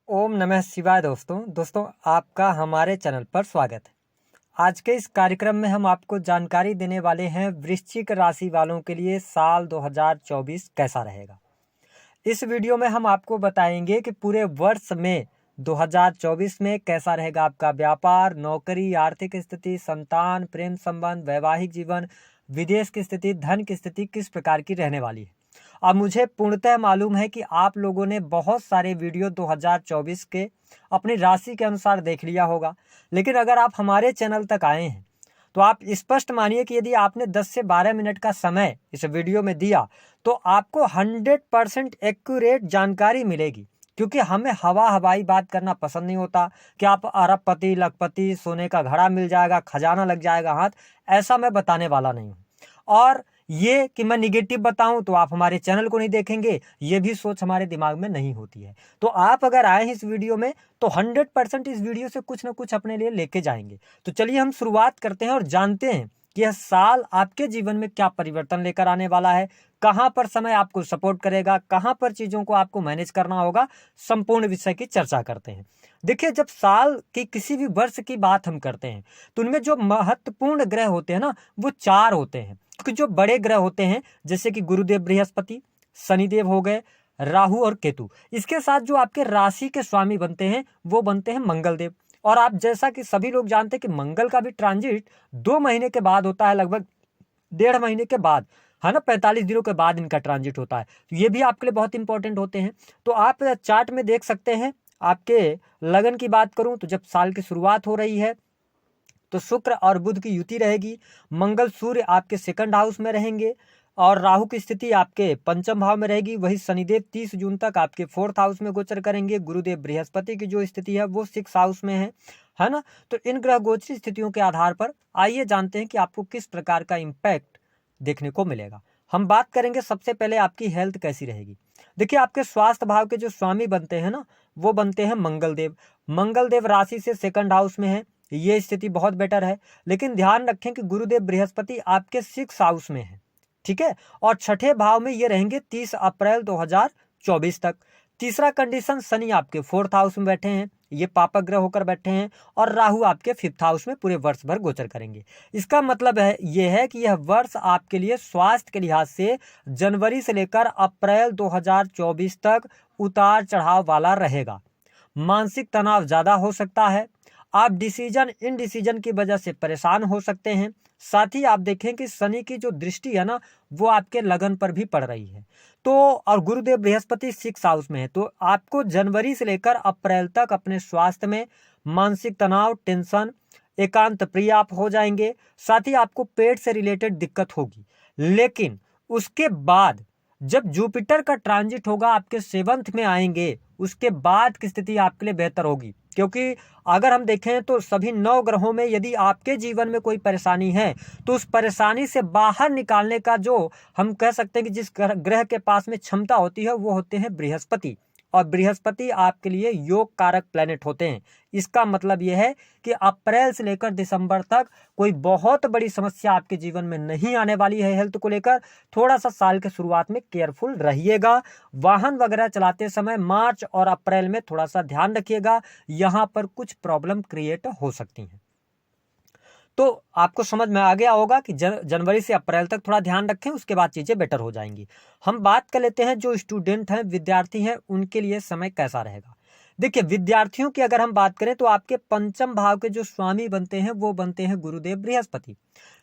ओम नमः शिवाय। दोस्तों आपका हमारे चैनल पर स्वागत है। आज के इस कार्यक्रम में हम आपको जानकारी देने वाले हैं वृश्चिक राशि वालों के लिए साल 2024 कैसा रहेगा। इस वीडियो में हम आपको बताएंगे कि पूरे वर्ष में 2024 में कैसा रहेगा आपका व्यापार, नौकरी, आर्थिक स्थिति, संतान, प्रेम संबंध, वैवाहिक जीवन, विदेश की स्थिति, धन की स्थिति किस प्रकार की रहने वाली है। अब मुझे पूर्णतः मालूम है कि आप लोगों ने बहुत सारे वीडियो 2024 के अपनी राशि के अनुसार देख लिया होगा, लेकिन अगर आप हमारे चैनल तक आए हैं तो आप स्पष्ट मानिए कि यदि आपने 10 से 12 मिनट का समय इस वीडियो में दिया तो आपको 100% एक्यूरेट जानकारी मिलेगी। क्योंकि हमें हवाई बात करना पसंद नहीं होता कि आप अरबपति, लखपति, सोने का घड़ा मिल जाएगा, खजाना लग जाएगा हाथ, ऐसा मैं बताने वाला नहीं हूँ। और ये कि मैं निगेटिव बताऊं तो आप हमारे चैनल को नहीं देखेंगे, ये भी सोच हमारे दिमाग में नहीं होती है। तो आप अगर आए हैं इस वीडियो में तो 100% इस वीडियो से कुछ ना कुछ अपने लिए लेके जाएंगे। तो चलिए हम शुरुआत करते हैं और जानते हैं कि यह साल आपके जीवन में क्या परिवर्तन लेकर आने वाला है, कहां पर समय आपको सपोर्ट करेगा, कहां पर चीजों को आपको मैनेज करना होगा। संपूर्ण विषय की चर्चा करते हैं। देखिए, जब साल की किसी भी वर्ष की बात हम करते हैं तो उनमें जो महत्वपूर्ण ग्रह होते हैं ना, वो 4 होते हैं। क्योंकि जो बड़े ग्रह होते हैं जैसे कि गुरुदेव बृहस्पति, शनिदेव हो गए, राहु और केतु, इसके साथ जो आपके राशि के स्वामी बनते हैं वो बनते हैं मंगल देव। और आप जैसा कि सभी लोग जानते हैं कि मंगल का भी ट्रांजिट 2 महीने के बाद होता है, लगभग 1.5 महीने के बाद, है ना, 45 दिनों के बाद इनका ट्रांजिट होता है। तो ये भी आपके लिए बहुत इंपॉर्टेंट होते हैं। तो आप चार्ट में देख सकते हैं। आपके लगन की बात करूं तो जब साल की शुरुआत हो रही है तो शुक्र और बुध की युति रहेगी। मंगल सूर्य आपके सेकंड हाउस में रहेंगे और राहु की स्थिति आपके पंचम भाव में रहेगी। वही शनिदेव 30 जून तक आपके 4th हाउस में गोचर करेंगे। गुरुदेव बृहस्पति की जो स्थिति है वो 6th हाउस में है ना। तो इन ग्रह गोचरी स्थितियों के आधार पर आइए जानते हैं कि आपको किस प्रकार का इम्पैक्ट देखने को मिलेगा। हम बात करेंगे सबसे पहले आपकी हेल्थ कैसी रहेगी। देखिए, आपके स्वास्थ्य भाव के जो स्वामी बनते हैं ना, वो बनते हैं मंगल देव। मंगल देव राशि से सेकंड हाउस में है, ये स्थिति बहुत बेटर है। लेकिन ध्यान रखें कि गुरुदेव बृहस्पति आपके 6th हाउस में है, ठीक है, और छठे भाव में ये रहेंगे 30 अप्रैल 2024 तक। तीसरा कंडीशन, शनि आपके 4th हाउस में बैठे हैं, ये पापक ग्रह होकर बैठे हैं, और राहु आपके 5th हाउस में पूरे वर्ष भर गोचर करेंगे। इसका मतलब है ये है कि यह वर्ष आपके लिए स्वास्थ्य के लिहाज से जनवरी से लेकर अप्रैल 2024 तक उतार चढ़ाव वाला रहेगा। मानसिक तनाव ज्यादा हो सकता है। आप डिसीजन इनडिसीजन की वजह से परेशान हो सकते हैं। साथ ही आप देखें कि शनि की जो दृष्टि है ना, वो आपके लगन पर भी पड़ रही है। तो और गुरुदेव बृहस्पति 6th हाउस में है। तो आपको जनवरी से लेकर अप्रैल तक अपने स्वास्थ्य में मानसिक तनाव, टेंशन, एकांत प्रिय आप हो जाएंगे। साथ ही आपको पेट से रिलेटेड दिक्कत होगी। लेकिन उसके बाद जब जुपिटर का ट्रांजिट होगा, आपके 7th में आएंगे, उसके बाद की स्थिति आपके लिए बेहतर होगी। क्योंकि अगर हम देखें तो सभी 9 ग्रहों में यदि आपके जीवन में कोई परेशानी है तो उस परेशानी से बाहर निकालने का जो हम कह सकते हैं कि जिस ग्रह के पास में क्षमता होती है वो होते हैं बृहस्पति। और बृहस्पति आपके लिए योग कारक प्लेनेट होते हैं। इसका मतलब यह है कि अप्रैल से लेकर दिसंबर तक कोई बहुत बड़ी समस्या आपके जीवन में नहीं आने वाली है। हेल्थ को लेकर थोड़ा सा साल के शुरुआत में केयरफुल रहिएगा। वाहन वगैरह चलाते समय मार्च और अप्रैल में थोड़ा सा ध्यान रखिएगा, यहां पर कुछ प्रॉब्लम क्रिएट हो सकती हैं। तो आपको समझ में आ गया होगा कि जनवरी से अप्रैल तक थोड़ा ध्यान रखें, उसके बाद चीजें बेटर हो जाएंगी। हम बात कर लेते हैं जो स्टूडेंट हैं, विद्यार्थी हैं, उनके लिए समय कैसा रहेगा। देखिए, विद्यार्थियों की अगर हम बात करें तो आपके पंचम भाव के जो स्वामी बनते हैं वो बनते हैं गुरुदेव बृहस्पति।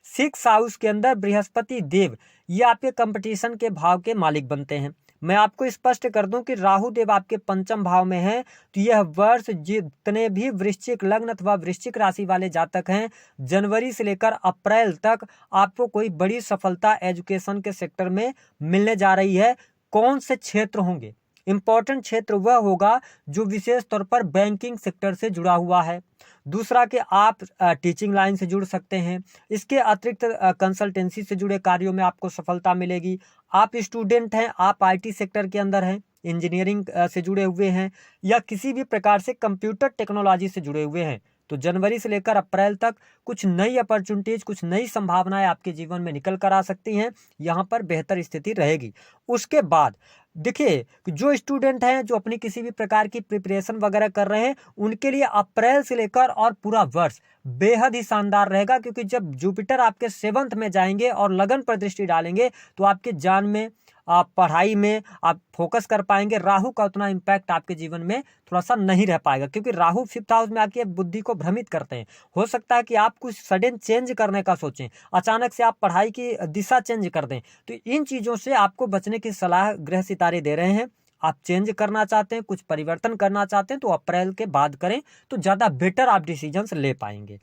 6th हाउस के अंदर बृहस्पति देव ये आपके कंपटीशन के भाव के मालिक बनते हैं। मैं आपको स्पष्ट कर दूं कि राहु देव आपके पंचम भाव में है। तो यह वर्ष जितने भी वृश्चिक लग्न अथवा वृश्चिक राशि वाले जातक हैं, जनवरी से लेकर अप्रैल तक आपको कोई बड़ी सफलता एजुकेशन के सेक्टर में मिलने जा रही है। कौन से क्षेत्र होंगे? इंपॉर्टेंट क्षेत्र वह होगा जो विशेष तौर पर बैंकिंग सेक्टर से जुड़ा हुआ है। दूसरा कि आप टीचिंग लाइन से जुड़ सकते हैं। इसके अतिरिक्त कंसल्टेंसी से जुड़े कार्यों में आपको सफलता मिलेगी। आप स्टूडेंट हैं, आप आईटी सेक्टर के अंदर हैं, इंजीनियरिंग से जुड़े हुए हैं, या किसी भी प्रकार से कंप्यूटर टेक्नोलॉजी से जुड़े हुए हैं, तो जनवरी से लेकर अप्रैल तक कुछ नई अपॉर्चुनिटीज, कुछ नई संभावनाएं आपके जीवन में निकल कर आ सकती हैं। यहाँ पर बेहतर स्थिति रहेगी। उसके बाद देखिए कि जो स्टूडेंट हैं जो अपनी किसी भी प्रकार की प्रिपरेशन वगैरह कर रहे हैं उनके लिए अप्रैल से लेकर और पूरा वर्ष बेहद ही शानदार रहेगा, क्योंकि जब जुपिटर आपके 7th में जाएंगे और लगन पर दृष्टि डालेंगे तो आपके जान में, आप पढ़ाई में आप फोकस कर पाएंगे। राहु का उतना इम्पैक्ट आपके जीवन में थोड़ा सा नहीं रह पाएगा, क्योंकि राहु 5th हाउस में आपकी बुद्धि को भ्रमित करते हैं। हो सकता है कि आप कुछ सडन चेंज करने का सोचें, अचानक से आप पढ़ाई की दिशा चेंज कर दें। तो इन चीज़ों से आपको बचने की सलाह ग्रह सितारे दे रहे हैं। आप चेंज करना चाहते हैं, कुछ परिवर्तन करना चाहते हैं तो अप्रैल के बाद करें तो ज़्यादा बेटर आप डिसीजंस ले पाएंगे।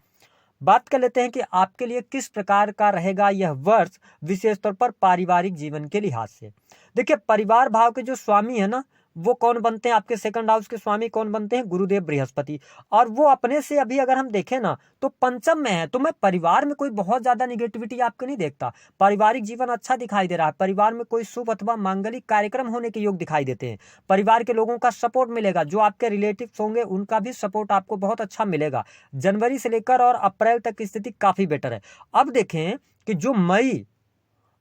बात कर लेते हैं कि आपके लिए किस प्रकार का रहेगा यह वर्ष विशेष तौर पर पारिवारिक जीवन के लिहाज से। देखिए, परिवार भाव के जो स्वामी है ना, वो कौन बनते हैं? आपके 2nd हाउस के स्वामी कौन बनते हैं? गुरुदेव बृहस्पति। और वो अपने से अभी अगर हम देखें ना तो 5th में है। तो मैं परिवार में कोई बहुत ज्यादा निगेटिविटी आपको नहीं देखता। पारिवारिक जीवन अच्छा दिखाई दे रहा है। परिवार में कोई शुभ अथवा मांगलिक कार्यक्रम होने के योग दिखाई देते हैं। परिवार के लोगों का सपोर्ट मिलेगा, जो आपके रिलेटिव्स होंगे उनका भी सपोर्ट आपको बहुत अच्छा मिलेगा। जनवरी से लेकर और अप्रैल तक की स्थिति काफी बेटर है। अब देखें कि जो मई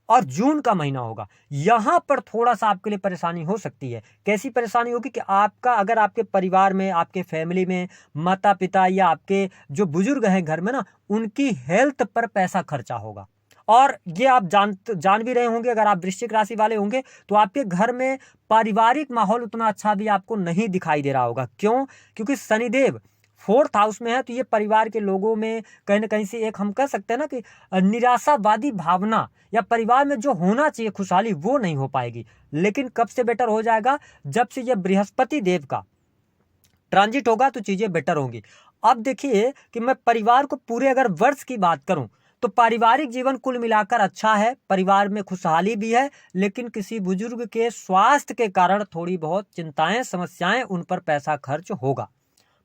और जून का महीना होगा, यहां पर थोड़ा सा आपके लिए परेशानी हो सकती है। कैसी परेशानी होगी कि आपका, अगर आपके परिवार में, आपके फैमिली में माता पिता या आपके जो बुजुर्ग हैं घर में ना, उनकी हेल्थ पर पैसा खर्चा होगा। और ये आप जान भी रहे होंगे, अगर आप वृश्चिक राशि वाले होंगे तो आपके घर में पारिवारिक माहौल उतना अच्छा भी आपको नहीं दिखाई दे रहा होगा। क्यों? क्योंकि शनिदेव 4th हाउस में है। तो ये परिवार के लोगों में कहीं ना कहीं से एक, हम कह सकते हैं ना कि निराशावादी भावना, या परिवार में जो होना चाहिए खुशहाली, वो नहीं हो पाएगी। लेकिन कब से बेटर हो जाएगा? जब से ये बृहस्पति देव का ट्रांजिट होगा तो चीजें बेटर होंगी। अब देखिए कि मैं परिवार को पूरे अगर वर्ष की बात करूं तो पारिवारिक जीवन कुल मिलाकर अच्छा है, परिवार में खुशहाली भी है, लेकिन किसी बुजुर्ग के स्वास्थ्य के कारण थोड़ी बहुत चिंताएं, समस्याएं, उन पर पैसा खर्च होगा।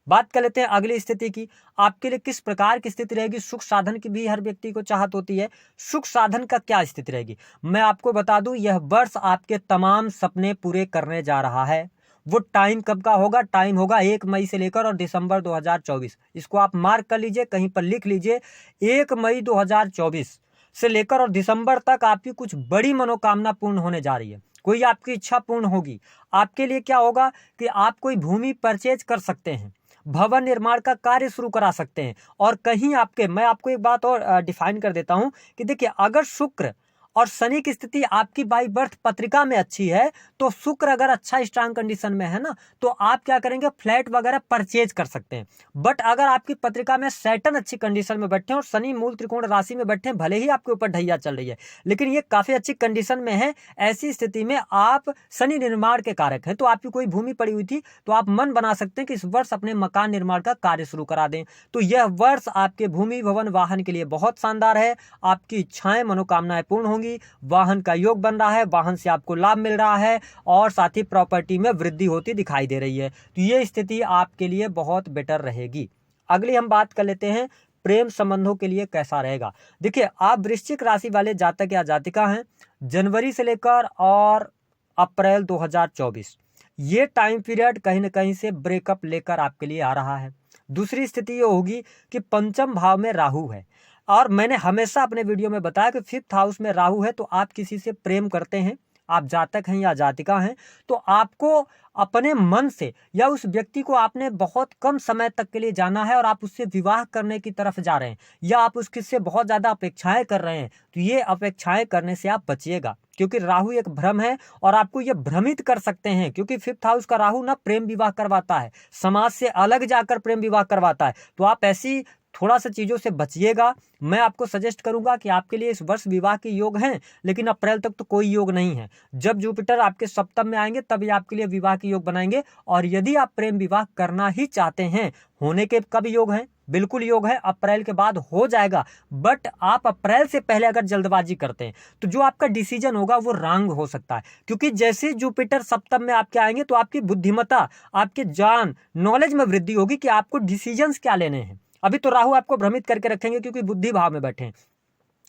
बात कर लेते हैं अगली स्थिति की। आपके लिए किस प्रकार की स्थिति रहेगी? सुख साधन की भी हर व्यक्ति को चाहत होती है। सुख साधन का क्या स्थिति रहेगी मैं आपको बता दूं, यह वर्ष आपके तमाम सपने पूरे करने जा रहा है। वो टाइम कब का होगा? टाइम होगा 1 मई से लेकर और दिसंबर 2024। इसको आप मार्क कर लीजिए, कहीं पर लिख लीजिए। 1 मई 2024 से लेकर और दिसंबर तक आपकी कुछ बड़ी मनोकामना पूर्ण होने जा रही है। कोई आपकी इच्छा पूर्ण होगी। आपके लिए क्या होगा कि आप कोई भूमि परचेज कर सकते हैं, भवन निर्माण का कार्य शुरू करा सकते हैं। और कहीं आपके, मैं आपको एक बात और डिफाइन कर देता हूं कि देखिए, अगर शुक्र और शनि की स्थिति आपकी बाई बर्थ पत्रिका में अच्छी है तो शुक्र अगर अच्छा स्ट्रांग कंडीशन में है ना, तो आप क्या करेंगे, फ्लैट वगैरह परचेज कर सकते हैं। बट अगर आपकी पत्रिका में सैटर्न अच्छी कंडीशन में बैठे हैं और शनि मूल त्रिकोण राशि में बैठे हैं, भले ही आपके ऊपर ढैया चल रही है लेकिन ये काफी अच्छी कंडीशन में है, ऐसी स्थिति में आप शनि निर्माण के कारक हैं। तो आपकी कोई भूमि पड़ी हुई थी तो आप मन बना सकते हैं कि इस वर्ष अपने मकान निर्माण का कार्य शुरू करा दें। तो यह वर्ष आपके भूमि, भवन, वाहन के लिए बहुत शानदार है। आपकी इच्छाएं, मनोकामनाएं पूर्ण होंगी। वाहन का योग बन रहा है, वाहन से आपको लाभ मिल रहा है और साथ ही प्रॉपर्टी में वृद्धि होती दिखाई दे रही है। तो ये स्थिति आपके लिए बहुत बेटर रहेगी। अगली हम बात कर लेते हैं प्रेम संबंधों के लिए कैसा रहेगा। देखिए, आप वृश्चिक राशि वाले जातक या जातिका हैं, जनवरी से लेकर और अप्रैल 2024 ये टाइम पीरियड कहीं ना कहीं से ब्रेकअप लेकर आपके लिए आ रहा है। दूसरी स्थिति ये होगी कि 5th भाव में राहु है। और मैंने हमेशा अपने वीडियो में बताया कि 5th हाउस में राहु है, तो आप किसी से प्रेम करते हैं, आप जातक हैं या जातिका हैं, तो आपको अपने मन से या उस व्यक्ति को आपने बहुत कम समय तक के लिए जाना है और आप उससे विवाह करने की तरफ जा रहे हैं, या आप उससे बहुत ज्यादा अपेक्षाएं कर रहे हैं, तो ये अपेक्षाएं करने से आप बचिएगा, क्योंकि राहु एक भ्रम है और आपको ये भ्रमित कर सकते हैं। क्योंकि 5th हाउस का राहु ना प्रेम विवाह करवाता है, समाज से अलग जाकर प्रेम विवाह करवाता है। तो आप ऐसी थोड़ा सा चीजों से बचिएगा। मैं आपको सजेस्ट करूंगा कि आपके लिए इस वर्ष विवाह के योग हैं, लेकिन अप्रैल तक तो कोई योग नहीं है। जब जुपिटर आपके सप्तम में आएंगे तभी आपके लिए विवाह के योग बनाएंगे। और यदि आप प्रेम विवाह करना ही चाहते हैं, होने के कब योग हैं? बिल्कुल योग है, अप्रैल के बाद हो जाएगा। बट आप अप्रैल से पहले अगर जल्दबाजी करते हैं तो जो आपका डिसीजन होगा वो रॉन्ग हो सकता है। क्योंकि जैसे जुपिटर सप्तम में आपके आएंगे तो आपकी बुद्धिमत्ता, आपके ज्ञान, नॉलेज में वृद्धि होगी कि आपको डिसीजंस क्या लेने हैं। अभी तो राहु आपको भ्रमित करके रखेंगे क्योंकि बुद्धि भाव में बैठे हैं।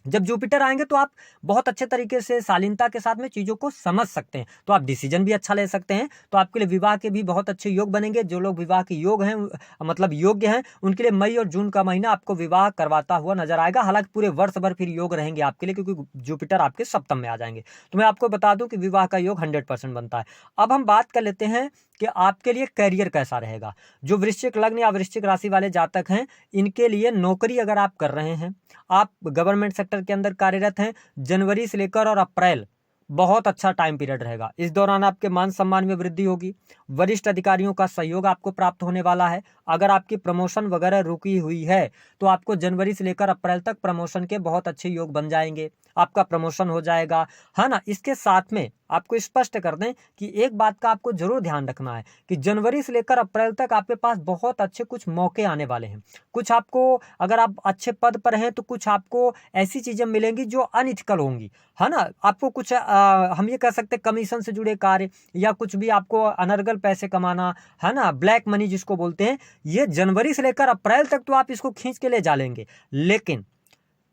जब जुपिटर आएंगे तो आप बहुत अच्छे तरीके से शालीनता के साथ में चीज़ों को समझ सकते हैं, तो आप डिसीजन भी अच्छा ले सकते हैं। तो आपके लिए विवाह के भी बहुत अच्छे योग बनेंगे। जो लोग विवाह के योग हैं, मतलब योग्य हैं, उनके लिए मई और जून का महीना आपको विवाह करवाता हुआ नजर आएगा। हालांकि पूरे वर्ष भर फिर योग रहेंगे आपके लिए, क्योंकि जुपिटर आपके सप्तम में आ जाएंगे। तो मैं आपको बता दूं कि विवाह का योग 100% बनता है। अब हम बात कर लेते हैं कि आपके लिए करियर कैसा रहेगा। जो वृश्चिक लग्न या वृश्चिक राशि वाले जातक हैं, इनके लिए नौकरी अगर आप कर रहे हैं, आप गवर्नमेंट सेक्टर के अंदर कार्यरत हैं, जनवरी से लेकर और अप्रैल बहुत अच्छा टाइम पीरियड रहेगा। इस दौरान आपके मान सम्मान में वृद्धि होगी, वरिष्ठ अधिकारियों का सहयोग आपको प्राप्त होने वाला है। अगर आपकी प्रमोशन वगैरह रुकी हुई है तो आपको जनवरी से लेकर अप्रैल तक प्रमोशन के बहुत अच्छे योग बन जाएंगे, आपका प्रमोशन हो जाएगा, है ना। इसके साथ में आपको स्पष्ट कर दें कि एक बात का आपको जरूर ध्यान रखना है कि जनवरी से लेकर अप्रैल तक आपके पास बहुत अच्छे कुछ मौके आने वाले हैं। कुछ आपको, अगर आप अच्छे पद पर हैं तो कुछ आपको ऐसी चीजें मिलेंगी जो अनइथिकल होंगी, है ना। आपको कुछ हम ये कह सकते हैं कमीशन से जुड़े कार्य, या कुछ भी आपको अनर्गल पैसे कमाना, है ना, ब्लैक मनी जिसको बोलते हैं, ये जनवरी से लेकर अप्रैल तक तो आप इसको खींच के ले जा लेंगे। लेकिन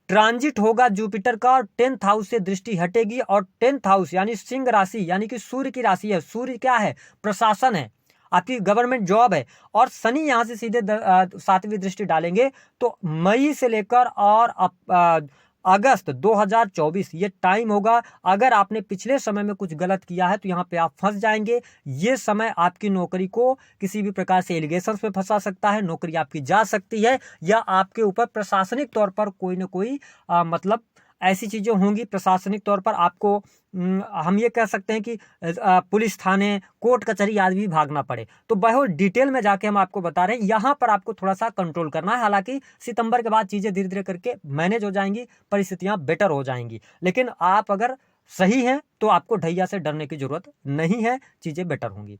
ट्रांजिट होगा जुपिटर का और 10th हाउस से दृष्टि हटेगी, और 10th हाउस यानी सिंह राशि, यानी कि सूर्य की राशि है। सूर्य क्या है? प्रशासन है, आपकी गवर्नमेंट जॉब है। और शनि यहां से सीधे 7वीं दृष्टि डालेंगे। तो मई से लेकर और अगस्त 2024 ये टाइम होगा। अगर आपने पिछले समय में कुछ गलत किया है तो यहाँ पे आप फंस जाएंगे। ये समय आपकी नौकरी को किसी भी प्रकार से एलिगेशंस में फंसा सकता है, नौकरी आपकी जा सकती है, या आपके ऊपर प्रशासनिक तौर पर कोई ना कोई मतलब ऐसी चीजें होंगी प्रशासनिक तौर पर आपको, हम ये कह सकते हैं कि पुलिस थाने, कोर्ट कचहरी आदि भी भागना पड़े। तो बहुत डिटेल में जाके हम आपको बता रहे हैं, यहाँ पर आपको थोड़ा सा कंट्रोल करना है। हालांकि सितंबर के बाद चीजें धीरे धीरे करके मैनेज हो जाएंगी, परिस्थितियां बेटर हो जाएंगी। लेकिन आप अगर सही हैं तो आपको ढैया से डरने की जरूरत नहीं है, चीजें बेटर होंगी।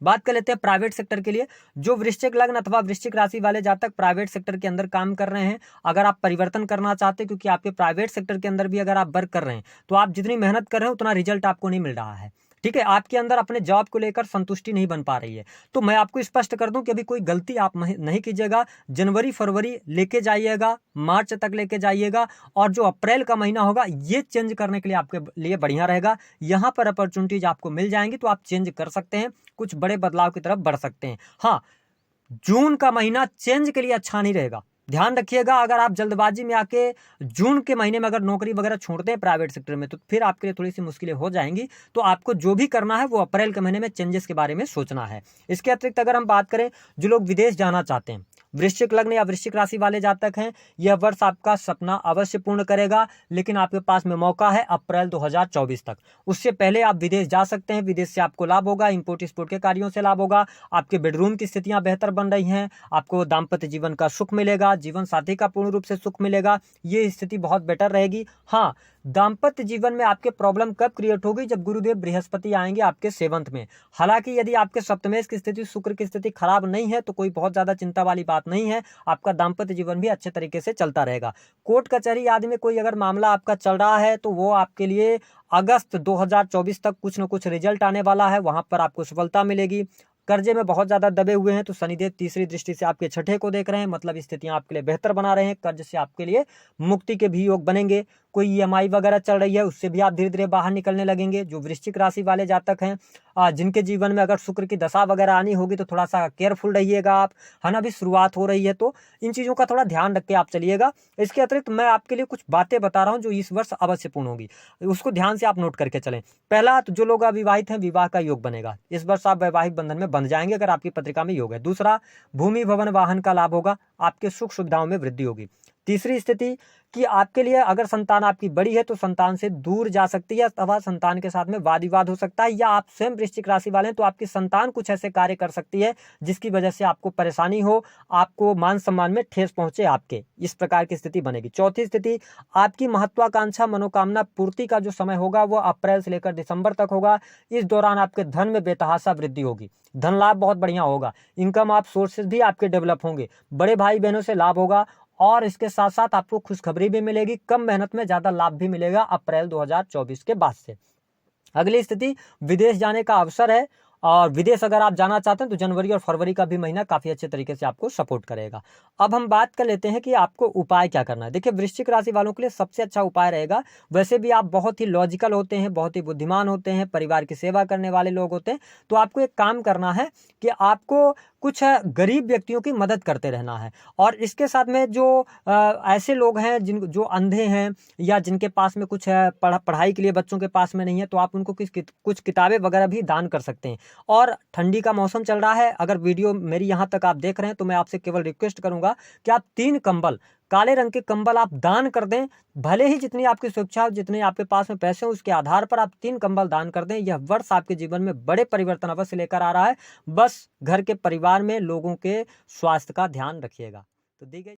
बात कर लेते हैं प्राइवेट सेक्टर के लिए। जो वृश्चिक लग्न अथवा वृश्चिक राशि वाले जातक प्राइवेट सेक्टर के अंदर काम कर रहे हैं, अगर आप परिवर्तन करना चाहते हैं, क्योंकि आपके प्राइवेट सेक्टर के अंदर भी अगर आप वर्क कर रहे हैं तो आप जितनी मेहनत कर रहे हैं उतना रिजल्ट आपको नहीं मिल रहा है, ठीक है। आपके अंदर अपने जॉब को लेकर संतुष्टि नहीं बन पा रही है। तो मैं आपको स्पष्ट कर दूं कि अभी कोई गलती आप नहीं कीजिएगा। जनवरी फरवरी लेके जाइएगा, मार्च तक लेके जाइएगा, और जो अप्रैल का महीना होगा ये चेंज करने के लिए आपके लिए बढ़िया रहेगा। यहाँ पर अपॉर्चुनिटीज आपको मिल जाएंगी तो आप चेंज कर सकते हैं, कुछ बड़े बदलाव की तरफ बढ़ सकते हैं। हाँ, जून का महीना चेंज के लिए अच्छा नहीं रहेगा, ध्यान रखिएगा। अगर आप जल्दबाजी में आके जून के महीने में अगर नौकरी वगैरह छोड़ते हैं प्राइवेट सेक्टर में तो फिर आपके लिए थोड़ी सी मुश्किलें हो जाएंगी। तो आपको जो भी करना है वो अप्रैल के महीने में चेंजेस के बारे में सोचना है। इसके अतिरिक्त अगर हम बात करें, जो लोग विदेश जाना चाहते हैं, वृश्चिक लग्न या वृश्चिक राशि वाले जातक हैं, यह वर्ष आपका सपना अवश्य पूर्ण करेगा। लेकिन आपके पास में मौका है अप्रैल 2024 तक। उससे पहले आप विदेश जा सकते हैं, विदेश से आपको लाभ होगा, इंपोर्ट एक्सपोर्ट के कार्यों से लाभ होगा, आपके बेडरूम की स्थितियां बेहतर बन रही हैं, आपको दाम्पत्य जीवन का सुख मिलेगा, जीवन साथी का पूर्ण रूप से सुख मिलेगा, ये स्थिति बहुत बेटर रहेगी। हाँ, दाम्पत्य जीवन में आपके प्रॉब्लम कब क्रिएट होगी? जब गुरुदेव बृहस्पति आएंगे आपके 7th में। हालांकि यदि आपके सप्तमेश की स्थिति, शुक्र की स्थिति खराब नहीं है तो कोई बहुत ज्यादा चिंता वाली बात नहीं है, आपका दाम्पत्य जीवन भी अच्छे तरीके से चलता रहेगा। कोर्ट कचहरी आदि में कोई अगर मामला आपका चल रहा है तो वो आपके लिए अगस्त 2024 तक कुछ न कुछ रिजल्ट आने वाला है, वहां पर आपको सफलता मिलेगी। कर्जे में बहुत ज्यादा दबे हुए हैं तो शनिदेव तीसरी दृष्टि से आपके छठे को देख रहे हैं, मतलब स्थितियां आपके लिए बेहतर बना रहे हैं, कर्ज से आपके लिए मुक्ति के भी योग बनेंगे। कोई ईएमआई वगैरह चल रही है उससे भी आप धीरे धीरे बाहर निकलने लगेंगे। जो वृश्चिक राशि वाले जातक हैं, जिनके जीवन में अगर शुक्र की दशा वगैरह आनी होगी तो थोड़ा सा केयरफुल रहिएगा आप, है ना। अभी शुरुआत हो रही है तो इन चीजों का थोड़ा ध्यान रख के आप चलिएगा। इसके अतिरिक्त मैं आपके लिए कुछ बातें बता रहा हूँ जो इस वर्ष अवश्य पूर्ण होगी, उसको ध्यान से आप नोट करके चलें। पहला, तो जो लोग अविवाहित हैं विवाह का योग बनेगा, इस वर्ष आप वैवाहिक बंधन में बंध जाएंगे अगर आपकी पत्रिका में योग है। दूसरा, भूमि भवन वाहन का लाभ होगा, आपके सुख सुविधाओं में वृद्धि होगी। तीसरी स्थिति कि आपके लिए अगर संतान आपकी बड़ी है तो संतान से दूर जा सकती है अथवा संतान के साथ में वाद विवाद हो सकता है, या आप स्वयं वृश्चिक राशि वाले हैं तो आपकी संतान कुछ ऐसे कार्य कर सकती है जिसकी वजह से आपको परेशानी हो, आपको मान सम्मान में ठेस पहुंचे आपके, इस प्रकार की स्थिति बनेगी। चौथी स्थिति, आपकी महत्वाकांक्षा मनोकामना पूर्ति का जो समय होगा वो अप्रैल से लेकर दिसंबर तक होगा। इस दौरान आपके धन में बेतहाशा वृद्धि होगी, धन लाभ बहुत बढ़िया होगा, इनकम आप सोर्सेज भी आपके डेवलप होंगे, बड़े भाई बहनों से लाभ होगा, और इसके साथ साथ आपको खुशखबरी भी मिलेगी, कम मेहनत में ज्यादा लाभ भी मिलेगा अप्रैल 2024 के बाद से। अगली स्थिति, विदेश जाने का अवसर है, और विदेश अगर आप जाना चाहते हैं तो जनवरी और फरवरी का भी महीना काफ़ी अच्छे तरीके से आपको सपोर्ट करेगा। अब हम बात कर लेते हैं कि आपको उपाय क्या करना है। देखिए, वृश्चिक राशि वालों के लिए सबसे अच्छा उपाय रहेगा, वैसे भी आप बहुत ही लॉजिकल होते हैं, बहुत ही बुद्धिमान होते हैं, परिवार की सेवा करने वाले लोग होते हैं, तो आपको एक काम करना है कि आपको कुछ गरीब व्यक्तियों की मदद करते रहना है। और इसके साथ में जो ऐसे लोग हैं जो अंधे हैं या जिनके पास में कुछ पढ़ाई के लिए बच्चों के पास में नहीं है, तो आप उनको कुछ किताबें वगैरह भी दान कर सकते हैं। और ठंडी का मौसम चल रहा है, अगर वीडियो मेरी यहाँ तक आप देख रहे हैं तो मैं आपसे केवल रिक्वेस्ट करूंगा कि आप 3 कंबल, काले रंग के कंबल आप दान कर दें। भले ही जितनी आपकी सुरक्षा हो, जितने आपके पास में पैसे हो, उसके आधार पर आप 3 कंबल दान कर दें। यह वर्ष आपके जीवन में बड़े परिवर्तन अवश्य लेकर आ रहा है। बस घर के परिवार में लोगों के स्वास्थ्य का ध्यान रखिएगा। तो दी गई